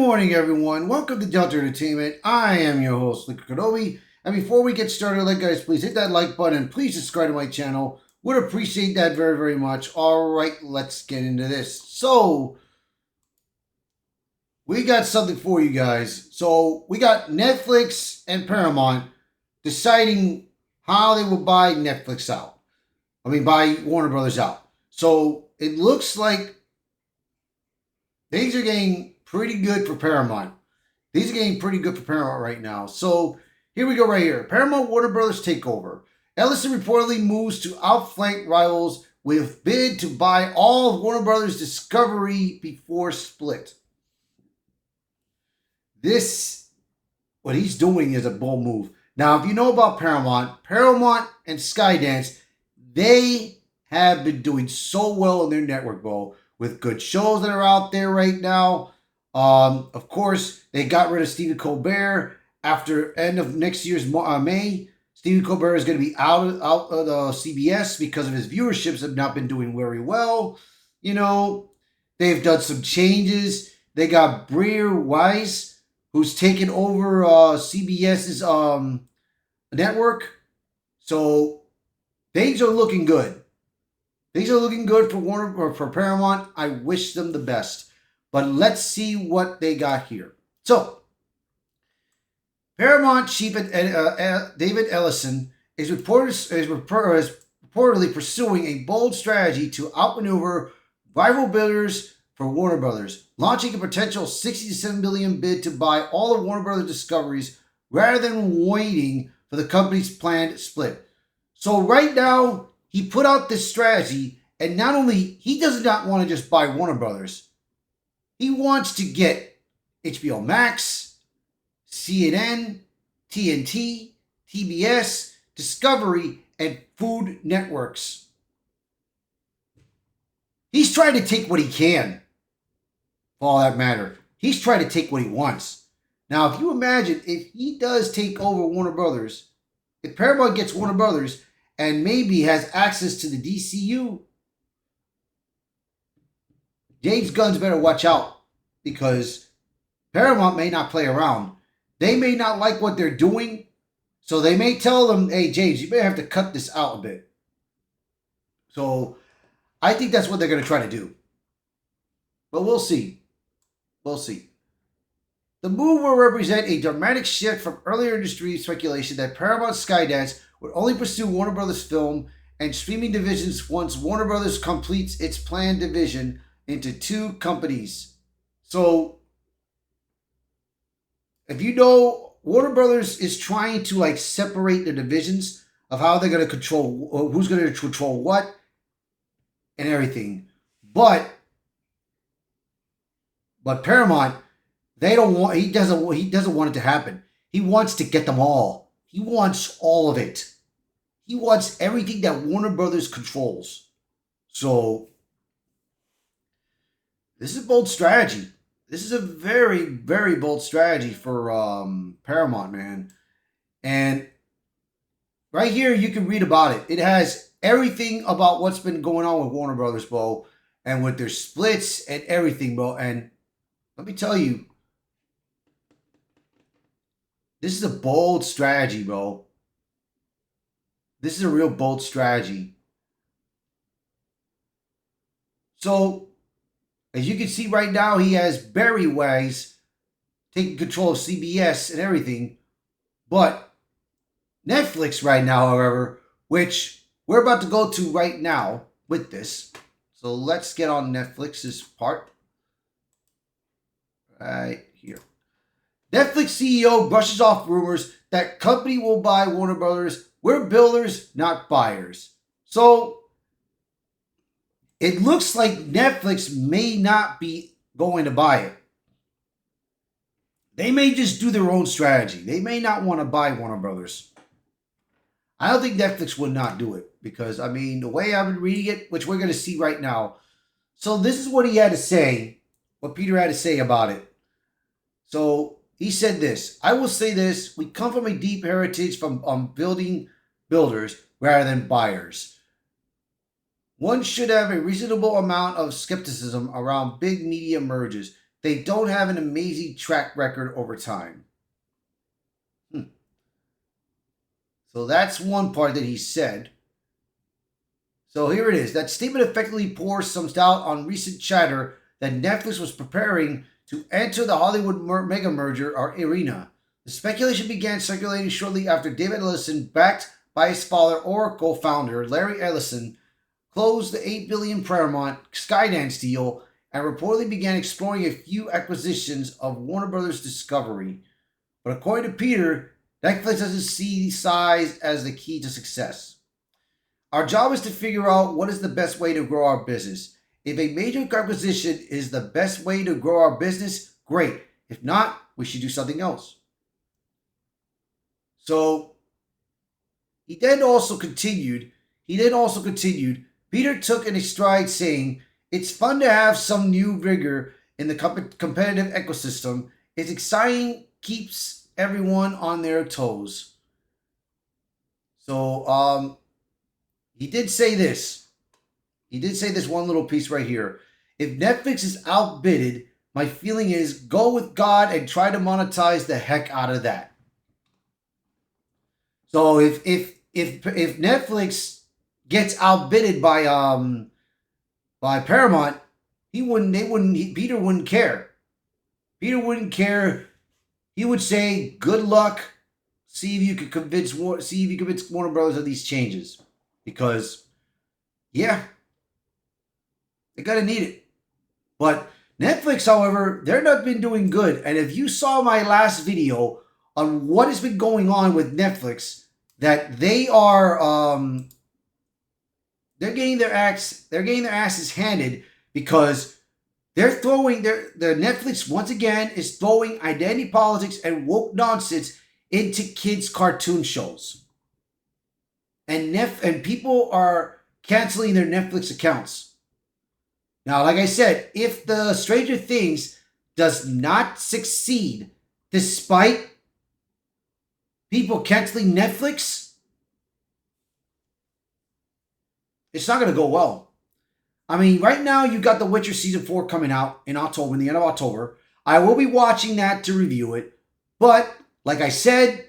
morning, everyone. Welcome to Delta Entertainment. I am your host, Liquor Kenobi. And before we get started, guys, please hit that like button. Please subscribe to my channel. Would appreciate that very, very much. All right, let's get into this. So, we got something for you guys. So, we got Netflix and Paramount deciding how they will buy Netflix out. Buy Warner Brothers out. So, it looks like things are getting pretty good for Paramount. These are getting pretty good for Paramount right now. So here we go right here. Paramount Warner Brothers takeover. Ellison reportedly moves to outflank rivals with bid to buy all of Warner Brothers Discovery before split. What he's doing is a bold move. Now, if you know about Paramount and Skydance, they have been doing so well in their network, bro, with good shows that are out there right now. Of course, they got rid of Stephen Colbert after end of next year's May. Stephen Colbert is going to be out of CBS because of his viewerships have not been doing very well. You know, they've done some changes. They got Brer Weiss, who's taken over CBS's network. So things are looking good. Things are looking good for Paramount. I wish them the best. But let's see what they got here. So, Paramount chief David Ellison is reportedly pursuing a bold strategy to outmaneuver rival bidders for Warner Brothers, launching a potential $67 billion bid to buy all of Warner Brothers Discoveries rather than waiting for the company's planned split. So right now, he put out this strategy, and not only he does not want to just buy Warner Brothers. He wants to get HBO Max, CNN, TNT, TBS, Discovery, and Food Networks. He's trying to take what he can, for all that matter. He's trying to take what he wants. Now, if you imagine, if he does take over Warner Brothers, if Paramount gets Warner Brothers and maybe has access to the DCU, James Gunn's better watch out, because Paramount may not play around. They may not like what they're doing, so they may tell them, hey, James, you may have to cut this out a bit. So I think that's what they're going to try to do. But we'll see. We'll see. The move will represent a dramatic shift from earlier industry speculation that Paramount Skydance would only pursue Warner Brothers film and streaming divisions once Warner Brothers completes its planned division into two companies. So, if you know, Warner Brothers is trying to separate the divisions of how they're going to control, who's going to control what, and everything. But Paramount, he doesn't want it to happen. He wants to get them all. He wants all of it. He wants everything that Warner Brothers controls. So, this is a bold strategy. This is a very, very bold strategy for Paramount, man. And right here, you can read about it. It has everything about what's been going on with Warner Brothers, bro, and with their splits and everything, bro. And let me tell you, this is a bold strategy, bro. This is a real bold strategy. So, as you can see right now, he has Brer Weiss taking control of CBS and everything. But Netflix right now, however, which we're about to go to right now with this. So let's get on Netflix's part. Right here. Netflix CEO brushes off rumors that company will buy Warner Brothers. We're builders, not buyers. So it looks like Netflix may not be going to buy it. They may just do their own strategy. They may not want to buy Warner Brothers. I don't think Netflix would not do it because, the way I've been reading it, which we're going to see right now. So this is what he had to say, what Peter had to say about it. So he said this, I will say this, we come from a deep heritage from builders rather than buyers. One should have a reasonable amount of skepticism around big media mergers. they don't have an amazing track record over time. So that's one part that he said. So here it is. That statement effectively pours some doubt on recent chatter that Netflix was preparing to enter the Hollywood mega merger or arena. The speculation began circulating shortly after David Ellison, backed by his father Oracle founder Larry Ellison, closed the $8 billion Paramount Skydance deal and reportedly began exploring a few acquisitions of Warner Brothers Discovery. But according to Peter, Netflix doesn't see size as the key to success. Our job is to figure out what is the best way to grow our business. If a major acquisition is the best way to grow our business, great. If not, we should do something else. So he then also continued, Peter took in a stride saying, it's fun to have some new rigor in the competitive ecosystem. It's exciting, keeps everyone on their toes. So he did say this. He did say this one little piece right here. If Netflix is outbidded, my feeling is go with God and try to monetize the heck out of that. So if Netflix gets outbidded by Paramount, Peter wouldn't care. Peter wouldn't care. He would say, "Good luck. See if you can convince Warner Brothers of these changes, because, yeah, they're gonna need it." But Netflix, however, they're not been doing good. And if you saw my last video on what has been going on with Netflix, that they are they're getting their asses handed, because they're throwing the Netflix once again is throwing identity politics and woke nonsense into kids' cartoon shows. And people are canceling their Netflix accounts. Now, like I said, if the Stranger Things does not succeed despite people canceling Netflix, it's not going to go well. I mean, right now you got The Witcher Season 4 coming out in October, in the end of October. I will be watching that to review it. But, like I said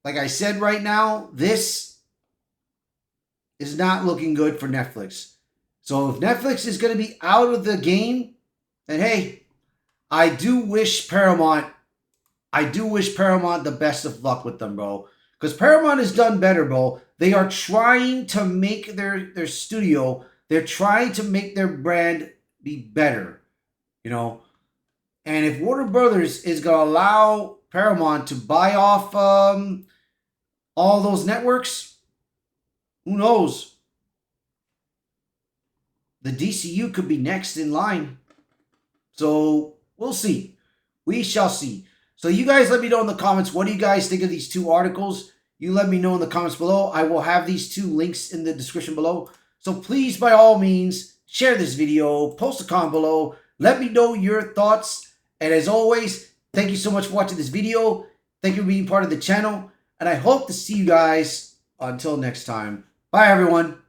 right now, this is not looking good for Netflix. So if Netflix is going to be out of the game, then hey, I do wish Paramount the best of luck with them, bro. Because Paramount has done better, bro. They are trying to make their studio, they're trying to make their brand be better, you know. And if Warner Brothers is going to allow Paramount to buy off all those networks, who knows? The DCU could be next in line. So we'll see. We shall see. So you guys let me know in the comments, what do you guys think of these two articles? You let me know in the comments below. I will have these two links in the description below. So please, by all means, share this video, post a comment below. Let me know your thoughts. And as always, thank you so much for watching this video. Thank you for being part of the channel. And I hope to see you guys until next time. Bye, everyone.